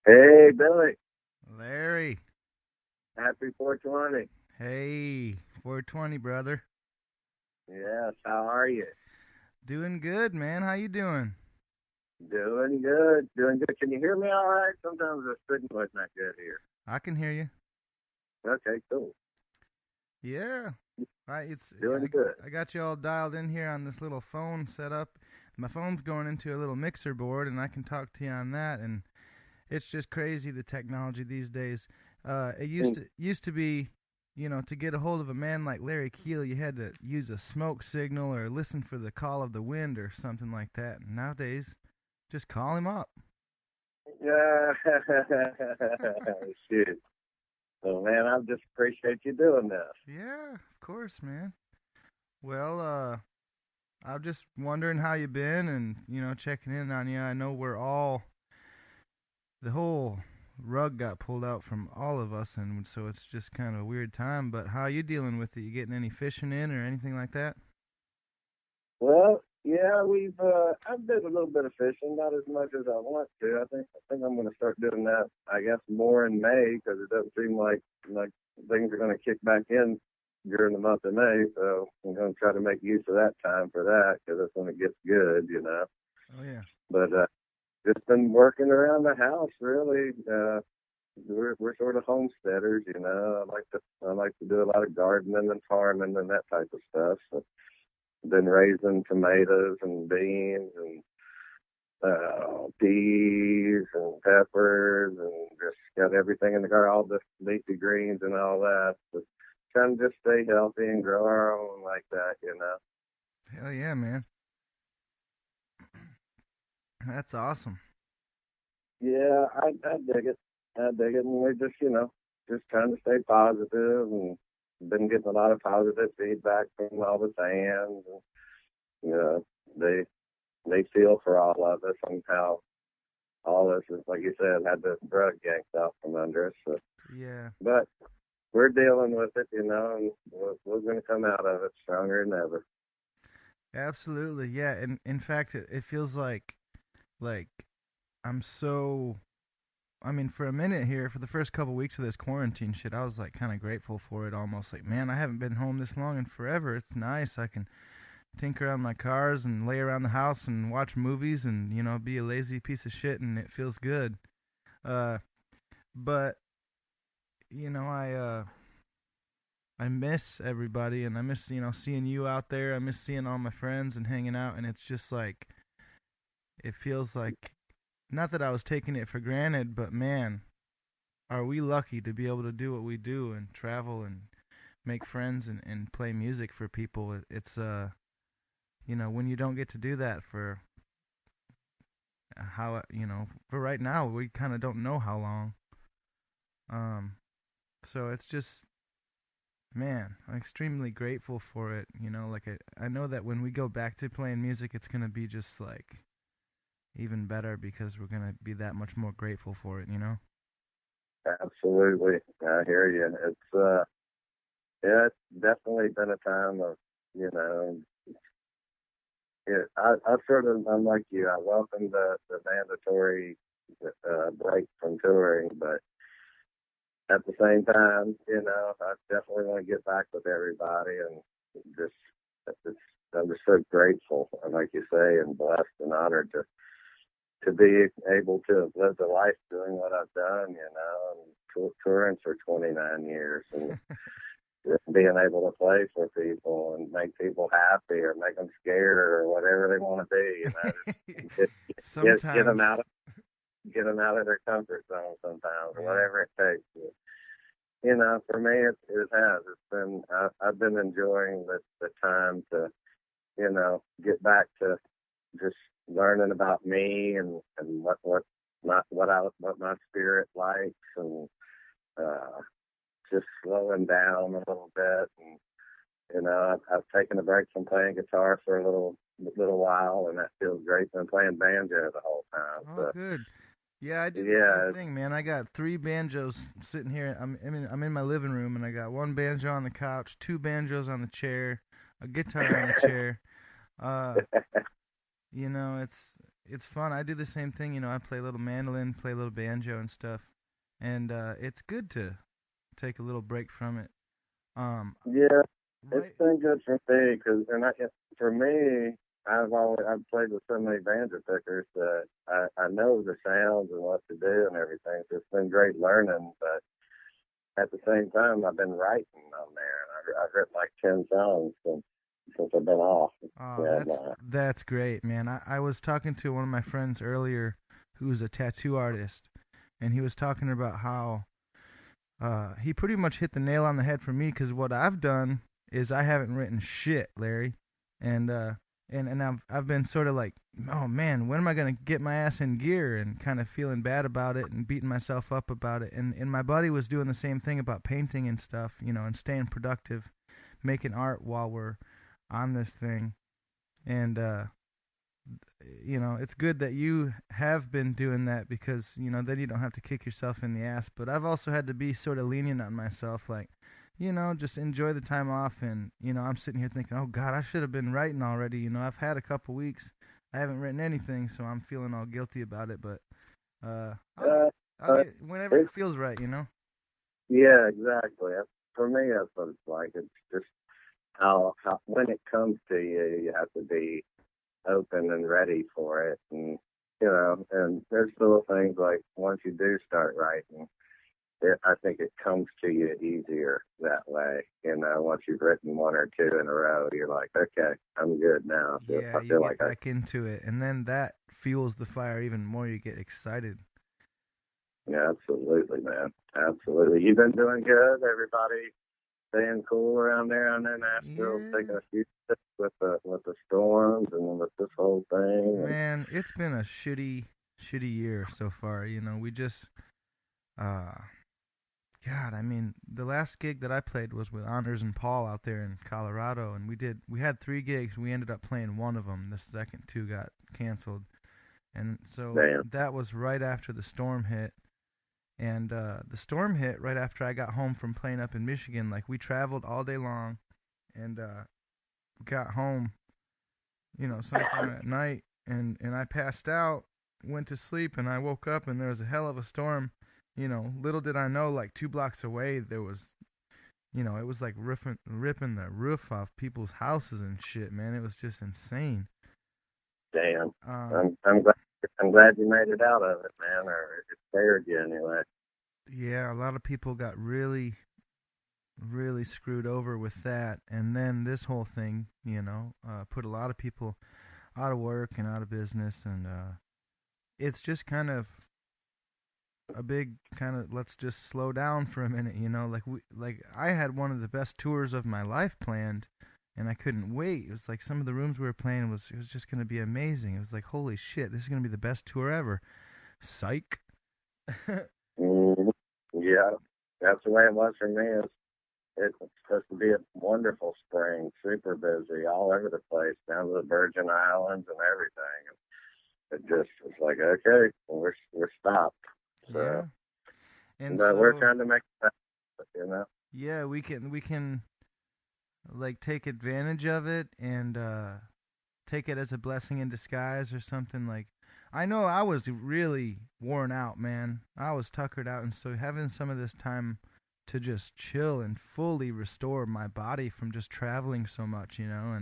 Hey, Billy. Larry. Happy 420. Hey, 420, brother. Yes, how are you? Doing good, man. How you doing? Doing good. Doing good. Can you hear me all right? Sometimes the signal is not good here. I can hear you. Okay, cool. Yeah. It's Doing good. I got you all dialed in here on this little phone set up. My phone's going into a little mixer board, and I can talk to you on that. And it's just crazy the technology these days. It used Mm. to be, to get a hold of a man like Larry Keel, you had to use a smoke signal or listen for the call of the wind or something like that. And nowadays, just call him up. Yeah. Shoot. So, man, I just appreciate you doing this. Yeah, of course, man. Well, I'm just wondering how you been and, checking in on you. I know the whole rug got pulled out from all of us, and so it's just kind of a weird time. But how are you dealing with it? You getting any fishing in or anything like that? Well, yeah, I've did a little bit of fishing, not as much as I want to. I think I'm going to start doing that, I guess, more in May because it doesn't seem like things are going to kick back in during the month of May. So I'm going to try to make use of that time for that because that's when it gets good. Oh, yeah. But just been working around the house really. We're sort of homesteaders. I like to do a lot of gardening and farming and that type of stuff. So been raising tomatoes and beans and peas and peppers and just got everything in the garden, all the leafy greens and all that. But trying to just stay healthy and grow our own like that. Hell yeah, man. That's awesome. Yeah, I dig it. I dig it. And we're just trying to stay positive and been getting a lot of positive feedback from all the fans. And, you know, they they feel for all of us and how all this is, like you said, had the rug yanked off from under us. So, Yeah, but we're dealing with it, and we're going to come out of it stronger than ever. absolutely. Yeah, and in fact, it feels like I'm so. I mean, for a minute here, for the first couple weeks of this quarantine shit, I was like kind of grateful for it. Almost like, man, I haven't been home this long in forever. It's nice. I can tinker on my cars and lay around the house and watch movies and be a lazy piece of shit, and it feels good. Uh, but I miss everybody, and I miss seeing you out there. I miss seeing all my friends and hanging out, and it's just like it feels like not that I was taking it for granted, but man, are we lucky to be able to do what we do and travel and make friends and play music for people. It's when you don't get to do that for how for right now we kind of don't know how long. Um, so it's just man, I'm extremely grateful for it. Like I know that when we go back to playing music, it's gonna be just like even better because we're gonna be that much more grateful for it. Absolutely, I hear you. Yeah, it's definitely been a time of you know. I'm like you. I welcome the mandatory break from touring, but at the same time, I definitely want to get back with everybody and just, it's, I'm just so grateful, and like you say, and blessed and honored to be able to have lived a life doing what I've done, and touring for 29 years and just being able to play for people and make people happy or make them scared or whatever they want to be, just get them Sometimes, out of their comfort zone sometimes, or yeah, whatever it takes. For me, it has. I've been enjoying the time to, get back to just learning about me and what my spirit likes and uh, just slowing down a little bit. And, I've taken a break from playing guitar for a little while, and that feels great. Been playing banjo the whole time. oh So, good. Yeah, I do the same yeah, thing, man. I got three banjos sitting here. I'm in my living room, and I got one banjo on the couch, two banjos on the chair, a guitar on the chair. Uh, it's it's fun. I do the same thing. You know, I play a little mandolin, play a little banjo and stuff, and it's good to take a little break from it. Yeah, Right. it's been good for me because, for me, I've played with so many banjo pickers that I know the sounds and what to do and everything. So it's been great learning, but at the same time, I've been writing on there, and I've written like 10 songs since I've been off. Oh, And that's great, man. I was talking to one of my friends earlier who's a tattoo artist, and he was talking about how he pretty much hit the nail on the head for me because what I've done is I haven't written shit, Larry, and I've been sort of like, oh man, when am I gonna get my ass in gear, and kind of feeling bad about it and beating myself up about it, and my buddy was doing the same thing about painting and stuff, you know, and staying productive, making art while we're on this thing, and you know, it's good that you have been doing that because, you know, then you don't have to kick yourself in the ass. But I've also had to be sort of lenient on myself, like, you know, just enjoy the time off. And, you know, I'm sitting here thinking, oh, God, I should have been writing already. You know, I've had a couple weeks. I haven't written anything, so I'm feeling all guilty about it. But I'll uh, get whenever it feels right, you know? yeah, exactly. For me, that's what it's like. It's just how when it comes to you, you have to be open and ready for it, and and there's little things like once you do start writing, I think it comes to you easier that way. You know, once you've written one or two in a row, you're like, okay, I'm good now. Yeah, I you feel get like back into it, and then that fuels the fire even more. You get excited. yeah, absolutely, man, absolutely. You've been doing good. Everybody staying cool around there. I know Nashville's Yeah. taking a few steps with the storms and with this whole thing. Man, it's been a shitty year so far. You know, we just, uh, God, I mean, the last gig that I played was with Honors and Paul out there in Colorado, and we had 3 gigs. We ended up playing one of them. The second two got canceled, and so Damn. that was right after the storm hit. And the storm hit right after I got home from playing up in Michigan. Like we traveled all day long, and got home, you know, sometime at night, and I passed out, went to sleep, and I woke up, and there was a hell of a storm. You know, little did I know, like 2 blocks away, there was, you know, it was like ripping the roof off people's houses and shit, man. It was just insane. Damn. Um, I'm glad you made it out of it, man, or it spared you anyway. yeah, a lot of people got really screwed over with that, and then this whole thing, you know, put a lot of people out of work and out of business, and it's just kind of a big kind of let's just slow down for a minute, you know, like I had one of the best tours of my life planned, and I couldn't wait. It was like some of the rooms we were playing it was just gonna be amazing. It was like, holy shit, this is gonna be the best tour ever. Psych. Mm, yeah, that's the way it was for me. It's supposed to be a wonderful spring, super busy, all over the place, down to the Virgin Islands and everything. And it just was like, okay, well, we're stopped. Yeah. So, And but we're so trying to make it happen, you know. yeah, we can like take advantage of it and take it as a blessing in disguise or something. Like I know I was really worn out, man. I was tuckered out, and so having some of this time to just chill and fully restore my body from just traveling so much, you know,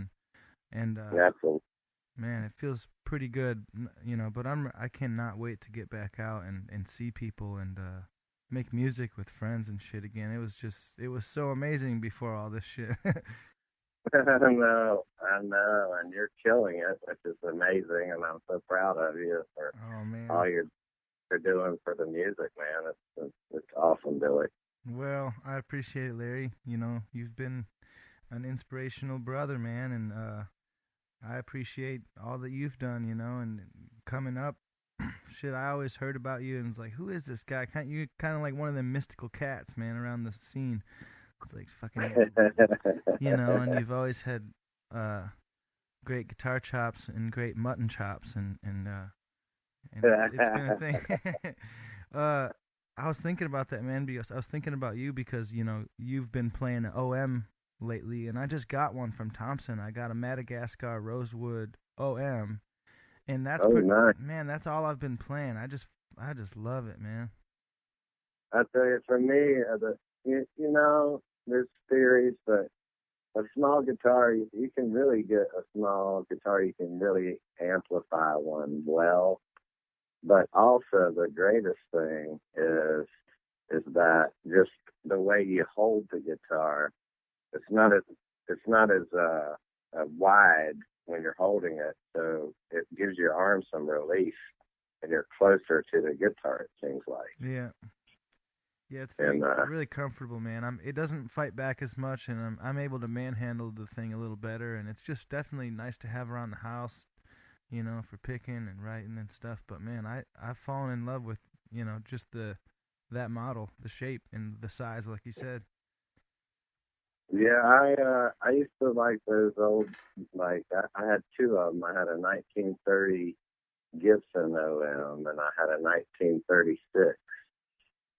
and Absolutely. man, it feels pretty good, you know. But I cannot wait to get back out and see people and make music with friends and shit again. It was so amazing before all this shit. I know, and you're killing it, which is amazing, and I'm so proud of you for Oh man. all you're doing for the music, man. It's awesome, Billy. Well, I appreciate it, Larry. You know, you've been an inspirational brother, man, and I appreciate all that you've done, you know, and coming up. Shit, I always heard about you and was like, who is this guy? You kind of like one of them mystical cats, man, around the scene. It's like fucking, you know, and you've always had great guitar chops and great mutton chops, and it's been a thing. uh, I was thinking about that, man, because I was thinking about you because, you know, you've been playing an OM lately, and I just got one from Thompson. I got a Madagascar Rosewood OM, and that's Oh, nice. man, that's all I've been playing. I just love it, man. I tell you, for me, you know, there's theories, but a small guitar, you can really get a small guitar. You can really amplify one well. But also, the greatest thing is that just the way you hold the guitar. It's not as wide when you're holding it, so it gives your arm some relief, and you're closer to the guitar. It seems like. Yeah. Yeah, it's And really comfortable, man. It doesn't fight back as much, and I'm able to manhandle the thing a little better, and it's just definitely nice to have around the house, you know, for picking and writing and stuff. But man, I've fallen in love with, you know, just that model, the shape and the size, like you said. yeah, I used to like those old, like I had two of them. I had a 1930 Gibson OM, and I had a 1936.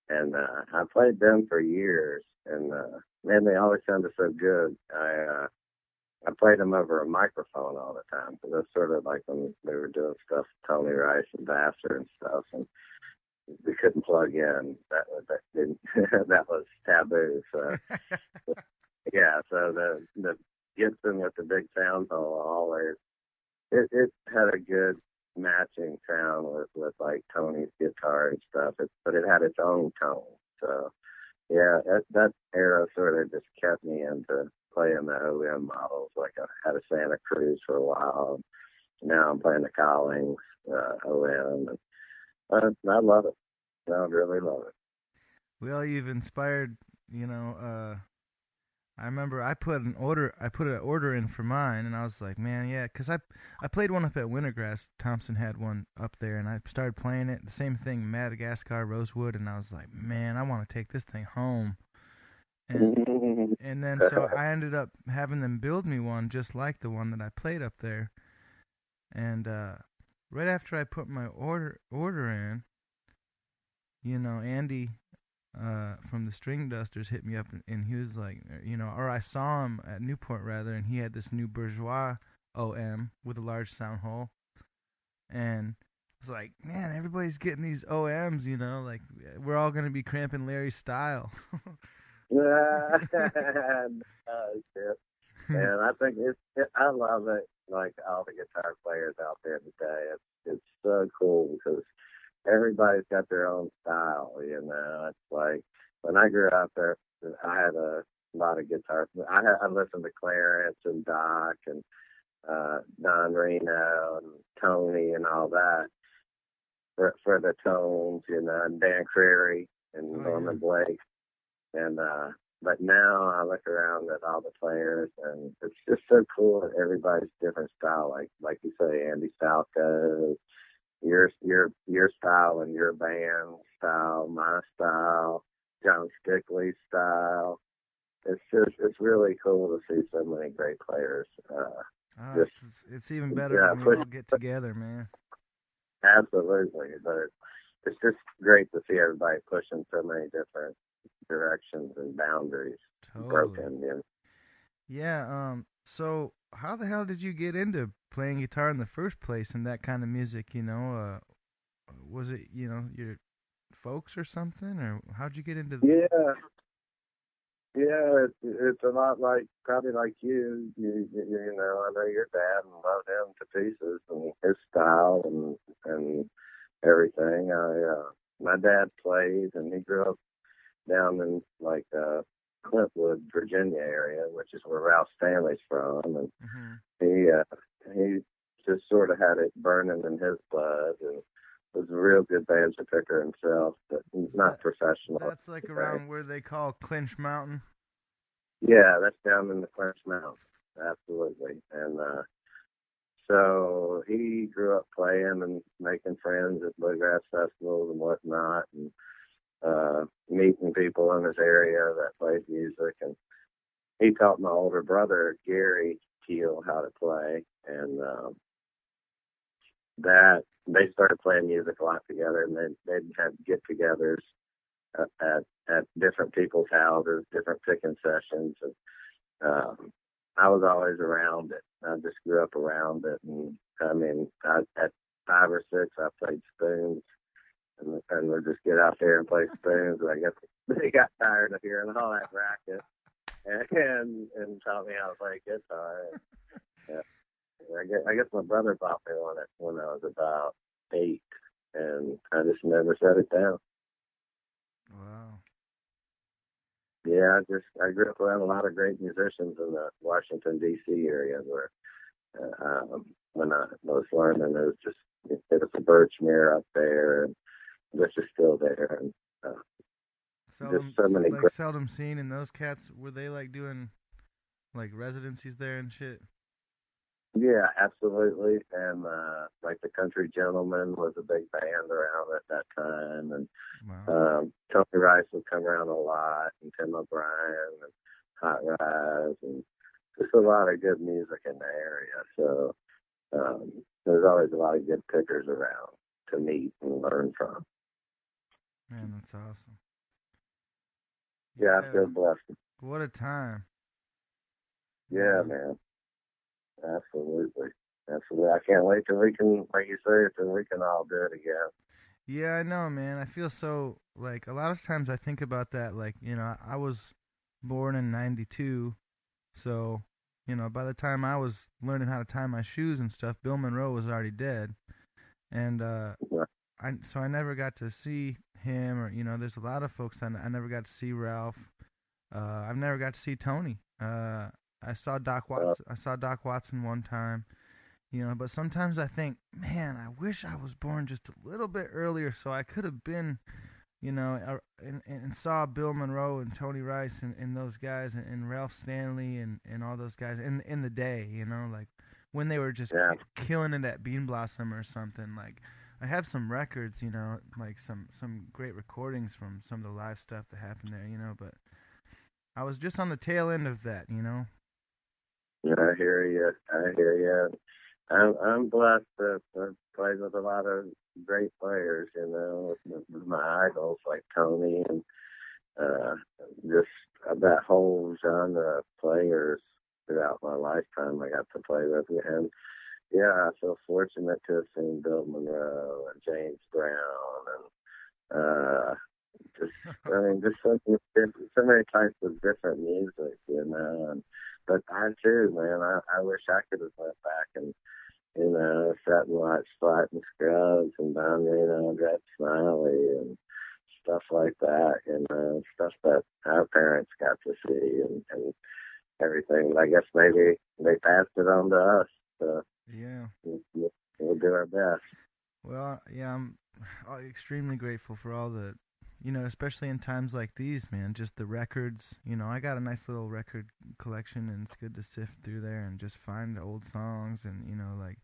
And I played them for years, and man, they always sounded so good. I played them over a microphone all the time, because that's sort of like when they were doing stuff, Tony Rice and Vassar and stuff, and we couldn't plug in. That didn't that was taboo. So yeah, so the Gibson with the big sound hole always it had a good matching sound with like Tony's guitar and stuff. But it had its own tone. So yeah, that era sort of just kept me into playing the OM models. Like I had a Santa Cruz for a while. Now I'm playing the Collings OM, and I love it. I really love it. Well, you've inspired, you know, I remember I put an order in for mine, and I was like, man, yeah, because I played one up at Wintergrass. Thompson had one up there, and I started playing it. The same thing, Madagascar, Rosewood, and I was like, man, I want to take this thing home. And then so I ended up having them build me one just like the one that I played up there. And right after I put my order in, you know, Andy from the String Dusters hit me up, and he was like, you know, or I saw him at Newport rather, and he had this new Bourgeois OM with a large sound hole, and I was like, man, everybody's getting these OMs, you know, like we're all gonna be cramping Larry's style. Yeah, and I think I love it. Like all the guitar players out there today, it's so cool because everybody's got their own style. You know, it's like when I grew up there, I had a lot of guitars. I listened to Clarence and Doc and Don Reno and Tony and all that for the tones. You know, and Dan Crary and Norman Blake. And but now I look around at all the players, and it's just so cool that everybody's different style. Like you say, Andy Falco, your style and your band style, my style, John Stickley's style. It's really cool to see so many great players. It's even better when we all get together, man. Absolutely, but it's just great to see everybody pushing so many different directions and boundaries broken. You know? Yeah. So how the hell did you get into playing guitar in the first place and that kind of music? You know, was it, you know, your folks or something, or how'd you get into? Yeah. It's a lot like probably like you. You know, I know your dad and love him to pieces and his style and everything. My dad played, and he grew up down in like Clintwood, Virginia area, which is where Ralph Stanley's from, and he just sort of had it burning in his blood, and was a real good banjo picker himself, but not professional. That's like around where they call Clinch Mountain. Yeah, that's down in the Clinch Mountain, absolutely. And so he grew up playing and making friends at Bluegrass festivals and whatnot, and meeting people in his area that played music. And he taught my older brother, Larry Keel, how to play. And that they started playing music a lot together, and they'd have get-togethers at different people's houses, different picking sessions. And I was always around it. I just grew up around it. And I mean, 5 or 6, I played spoons, and we'd just get out there and play spoons. And I guess they got tired of hearing all that racket, and taught me how to play guitar. And, I guess my brother bought me one when I was about 8, and I just never set it down. Wow. Yeah, I grew up around a lot of great musicians in the Washington D.C. area where when I was learning, it was a Birchmere up there, and which is still there, and just so many. Like seldom seen. And those cats, were they like doing like residencies there and shit? Yeah, absolutely. And like the Country Gentlemen was a big band around at that time, and wow. Tony Rice would come around a lot, and Tim O'Brien, and Hot Rise, and just a lot of good music in the area. So there's always a lot of good pickers around to meet and learn from. Man, that's awesome. Yeah, I feel blessed. What a time. Yeah, man. Absolutely. I can't wait till we can, like you say, till we can all do it again. Yeah, I know, man. I feel so, like, a lot of times I think about that, like, I was born in 92, so, by the time I was learning how to tie my shoes and stuff, Bill Monroe was already dead. And so I never got to see him, or, there's a lot of folks I never got to see. Ralph. I've never got to see Tony. I saw Doc Watson. I saw Doc Watson one time, But sometimes I think, man, I wish I was born just a little bit earlier, so I could have been, and saw Bill Monroe and Tony Rice and those guys, and Ralph Stanley and all those guys in the day, like when they were just killing it at Bean Blossom or something. Like, I have some records, like some great recordings from some of the live stuff that happened there, but I was just on the tail end of that. Yeah, I hear you. I'm blessed to play with a lot of great players, with my idols like Tony, and just that whole genre of players throughout my lifetime I got to play with. And yeah, I feel fortunate to have seen Bill Monroe and James Brown, and just so many types of different music, and but I too, man, I wish I could have went back and sat and watched Spot and Scrubs and Don Reno, Brett Smiley, and stuff like that, stuff that our parents got to see, and everything. I guess maybe they passed it on to us. So yeah, we'll do our best. Well, yeah, I'm extremely grateful for all the, especially in times like these, man, just the records. I got a nice little record collection, and it's good to sift through there and just find old songs, and, like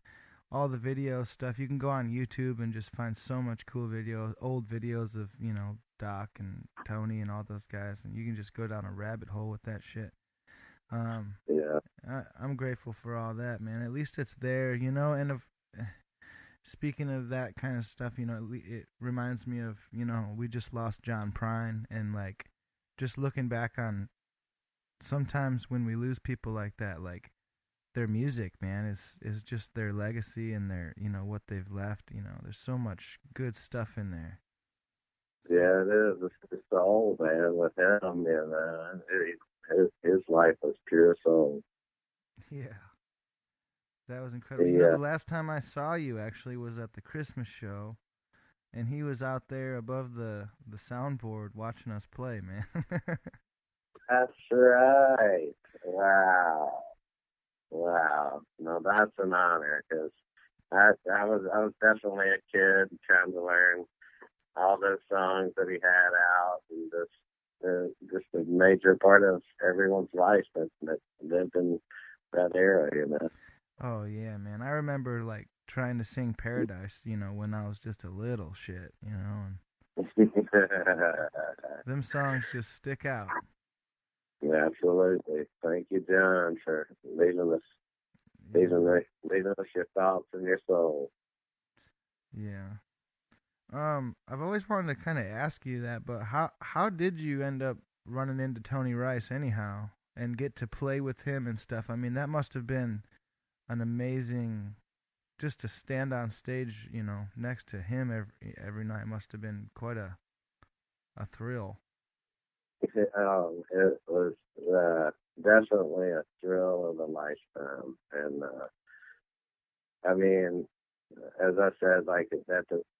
all the video stuff. You can go on YouTube and just find so much cool old videos of, Doc and Tony and all those guys, and you can just go down a rabbit hole with that shit. Yeah. I'm grateful for all that, man. At least it's there, and speaking of that kind of stuff, it reminds me of, we just lost John Prine, and like just looking back on sometimes when we lose people like that, like their music, man, is just their legacy and their, what they've left. There's so much good stuff in there. Yeah, it is. It's the old man with him, his life was pure soul. Yeah. That was incredible. Yeah. The last time I saw you actually was at the Christmas show, and he was out there above the soundboard watching us play, man. That's right. Wow. No, that's an honor, because I was definitely a kid trying to learn all those songs that he had out, and just a major part of everyone's life that lived in that era, Oh yeah, man. I remember like trying to sing Paradise, when I was just a little shit, and them songs just stick out. Yeah, absolutely. Thank you, John, for leaving us your thoughts and your soul. Yeah. I've always wanted to kind of ask you that, but how did you end up running into Tony Rice anyhow and get to play with him and stuff? I mean, that must have been an amazing just to stand on stage, next to him every night must have been quite a thrill. It was definitely a thrill of a lifetime, and I mean, as I said, like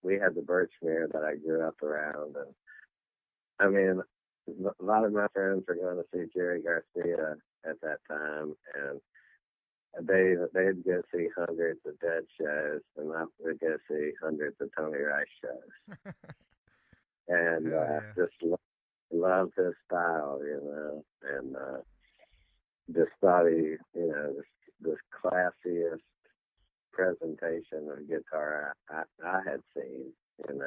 we had the Birchmere that I grew up around, and I mean, a lot of my friends were going to see Jerry Garcia at that time, and they'd go see hundreds of Dead shows, and I would go see hundreds of Tony Rice shows, and Hell yeah. just loved his style, and just thought he, this classiest presentation of guitar I had seen, and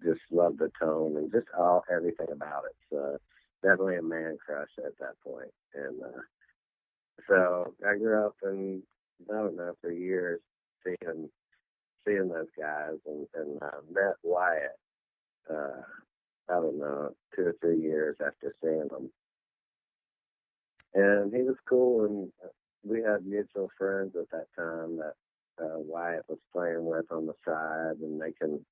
just loved the tone and just everything about it. So definitely a man crush at that point. And so I grew up and I don't know for years seeing those guys and met Wyatt. I don't know 2 or 3 years after seeing them, and he was cool. And we had mutual friends at that time that Wyatt was playing with on the side and making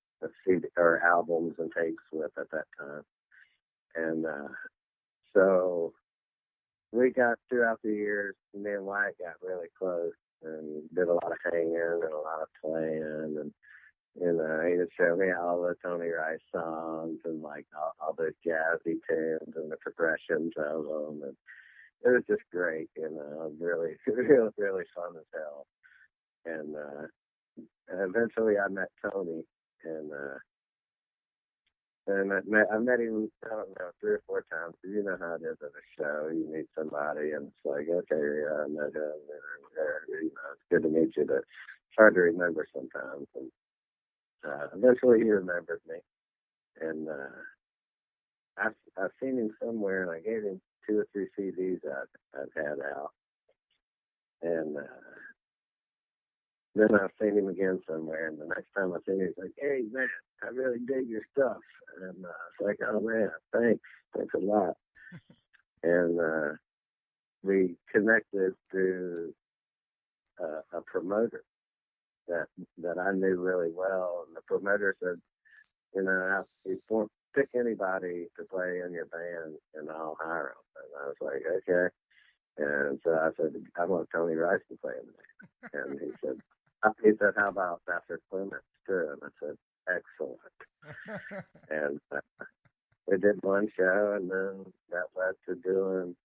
CD or albums and tapes with at that time. And so we got throughout the years, me and Wyatt got really close and did a lot of hanging and a lot of playing. And he would show me all the Tony Rice songs and like all those jazzy tunes and the progressions of them. And it was just great, really, really, really fun as hell. And eventually I met Tony, and I met him, I don't know, 3 or 4 times. You know how it is at a show. You meet somebody, and it's like, okay, yeah, I met him. It's good to meet you, but it's hard to remember sometimes. And eventually he remembered me. And I've seen him somewhere, and I gave him 2 or 3 CDs I've had out. And then I've seen him again somewhere, and the next time I see him, he's like, "Hey, man, I really dig your stuff." And it's like, "Oh, man, thanks a lot." And we connected through a promoter that I knew really well. And the promoter said, if you want pick anybody to play in your band, and I'll hire them. And I was like, okay. And so I said, I want Tony Rice to play in the band. And he said, how about Dr. Clements too? And I said, excellent. And we did one show, and then that led to doing,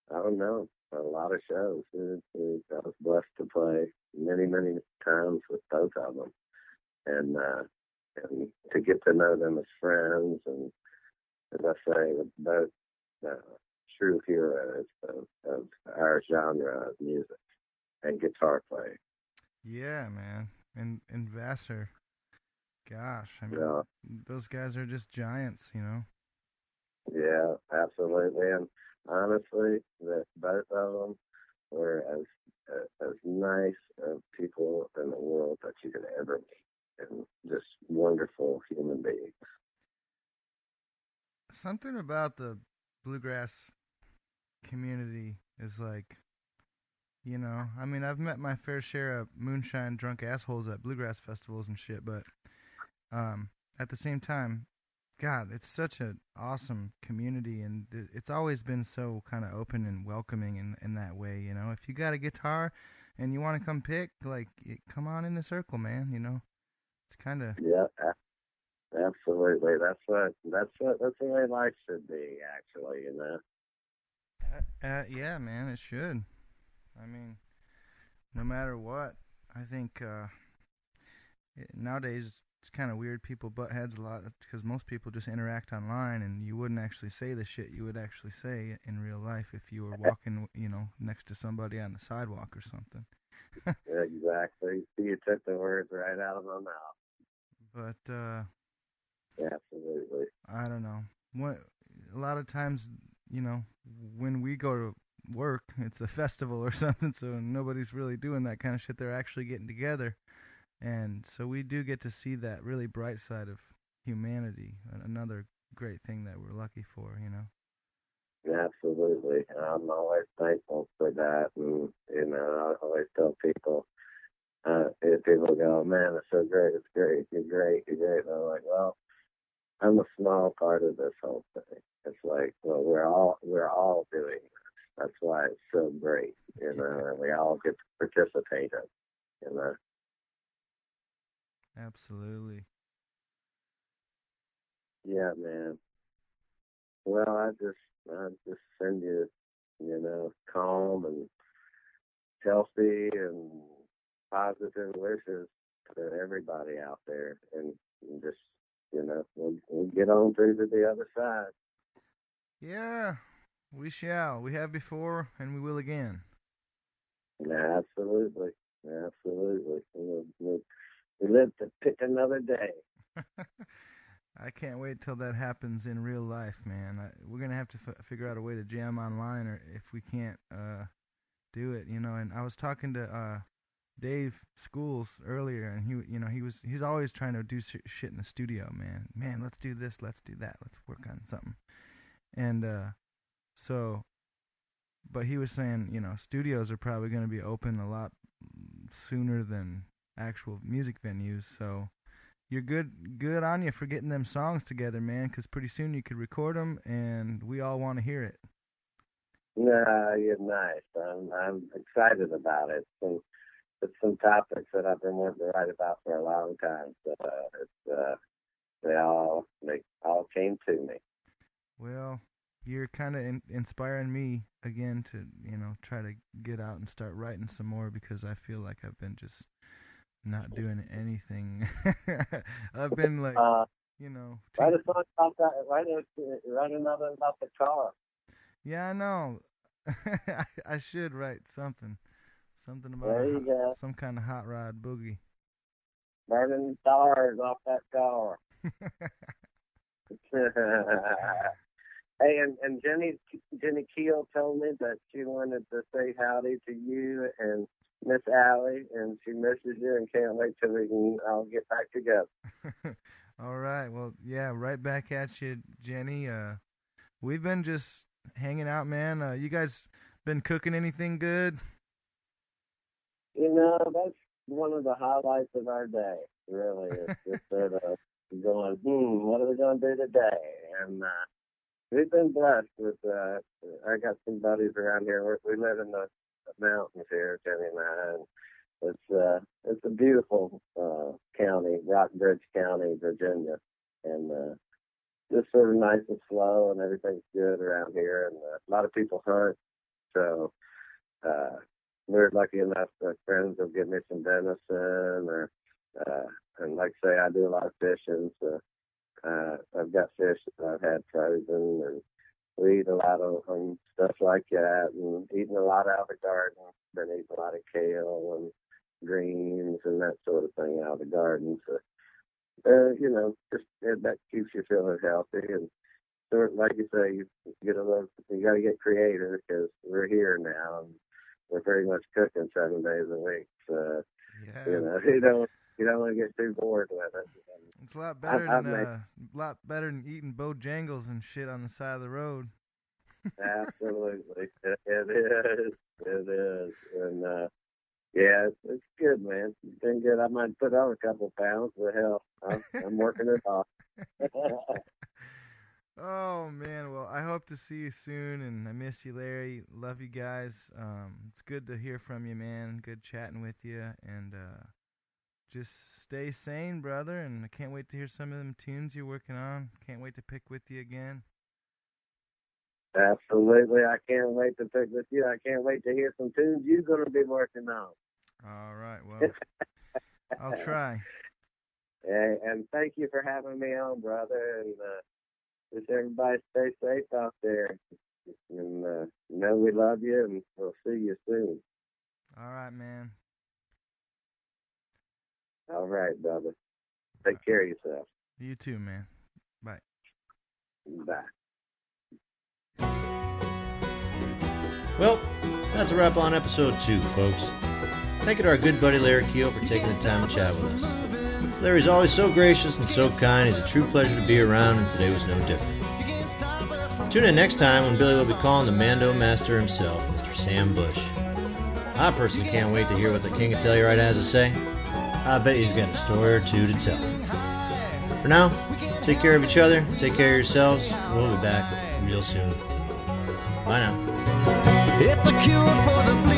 I don't know, a lot of shows. I was blessed to play many, many times with both of them. And to get to know them as friends, and as I say, both true heroes of our genre of music and guitar playing. Yeah, man. And Vassar, gosh, I mean, those guys are just giants, Yeah, absolutely. And honestly, that both of them were as nice of people in the world that you could ever meet, and just wonderful human beings. Something about the bluegrass community is like, I mean, I've met my fair share of moonshine drunk assholes at bluegrass festivals and shit, but at the same time, God, it's such an awesome community, and it's always been so kind of open and welcoming in that way, If you got a guitar and you want to come pick, like, come on in the circle, man, It's kind of... Yeah, absolutely. That's the way life should be, actually, Yeah, man, it should. I mean, no matter what, I think nowadays it's kind of weird. People butt heads a lot because most people just interact online, and you wouldn't actually say the shit you would actually say in real life if you were walking, next to somebody on the sidewalk or something. Exactly. You took the words right out of my mouth. But absolutely. I don't know. A lot of times, when we go to work, it's a festival or something, so nobody's really doing that kind of shit. They're actually getting together, and so we do get to see that really bright side of humanity. Another great thing that we're lucky for, Absolutely. I'm always thankful for that, and I always tell people, people go, man, it's so great, it's great, you're great, you're great. And I'm like, well, I'm a small part of this whole thing. It's like, well, we're all doing this. That's why it's so great, and we all get to participate in it. Absolutely. Yeah, man. Well, I just send you, calm and healthy and positive wishes to everybody out there, and just, we'll get on through to the other side. Yeah, we shall. We have before, and we will again. Absolutely. We live to pick another day. I can't wait till that happens in real life, man. We're gonna have to figure out a way to jam online, or if we can't do it, And I was talking to Dave Schools earlier, and he's always trying to do shit in the studio, man. Man, let's do this, let's do that, let's work on something. And but he was saying, studios are probably going to be open a lot sooner than actual music venues. So you're good on you for getting them songs together, man, because pretty soon you could record them, and we all want to hear it. No, you're nice. I'm excited about it. It's some topics that I've been wanting to write about for a long time. So they all came to me. Well, you're kind of inspiring me again to, try to get out and start writing some more, because I feel like I've been just not doing anything. I've been like, write a song about that. Write another about the car. Yeah, I know. I should write something about some kind of hot rod boogie. Burning stars off that car. Hey, and Jenny Keel told me that she wanted to say howdy to you and Miss Allie, and she misses you and can't wait till we can all get back together. All right. Well, yeah, right back at you, Jenny. We've been just hanging out, man. You guys been cooking anything good? That's one of the highlights of our day, really. It's just sort of going, what are we going to do today? And we've been blessed with, I got some buddies around here. We live in the mountains here, Jenny and I, and it's a beautiful county, Rockbridge County, Virginia, and just sort of nice and slow, and everything's good around here, and a lot of people hunt, so we're lucky enough that friends will give me some venison, or and like I say, I do a lot of fishing, so I've got fish that I've had frozen, and we eat a lot of stuff like that, and eating a lot out of the garden. Been eating a lot of kale and greens and that sort of thing out of the garden. So, just that keeps you feeling healthy. And sort of, like you say, you got to get creative, because we're here now, and we're pretty much cooking 7 days a week. So, you don't want to get too bored with it. It's a lot better than eating Bojangles and shit on the side of the road. Absolutely, it is, and it's good, man. It's been good. I might put on a couple pounds, but hell, I'm working it off. Oh man, well, I hope to see you soon, and I miss you, Larry. Love you guys. It's good to hear from you, man. Good chatting with you, and just stay sane, brother, and I can't wait to hear some of them tunes you're working on. Can't wait to pick with you again. Absolutely. I can't wait to pick with you. I can't wait to hear some tunes you're going to be working on. All right. Well, I'll try. And thank you for having me on, brother, and just everybody stay safe out there. And we love you, and we'll see you soon. All right, man. All right, brother. Take care of yourself. You too, man. Bye. Bye. Well, that's a wrap on episode 2, folks. Thank you to our good buddy Larry Keel for taking the time to chat with us. Larry's always so gracious and so kind. He's a true pleasure to be around, and today was no different. Tune in next time when Billy will be calling the Mando Master himself, Mr. Sam Bush. I personally can't wait to hear what the King of Telluride has to say. I bet he's got a story or two to tell. For now, take care of each other, take care of yourselves. We'll be back real soon. Bye now. It's a cure for the bleeding.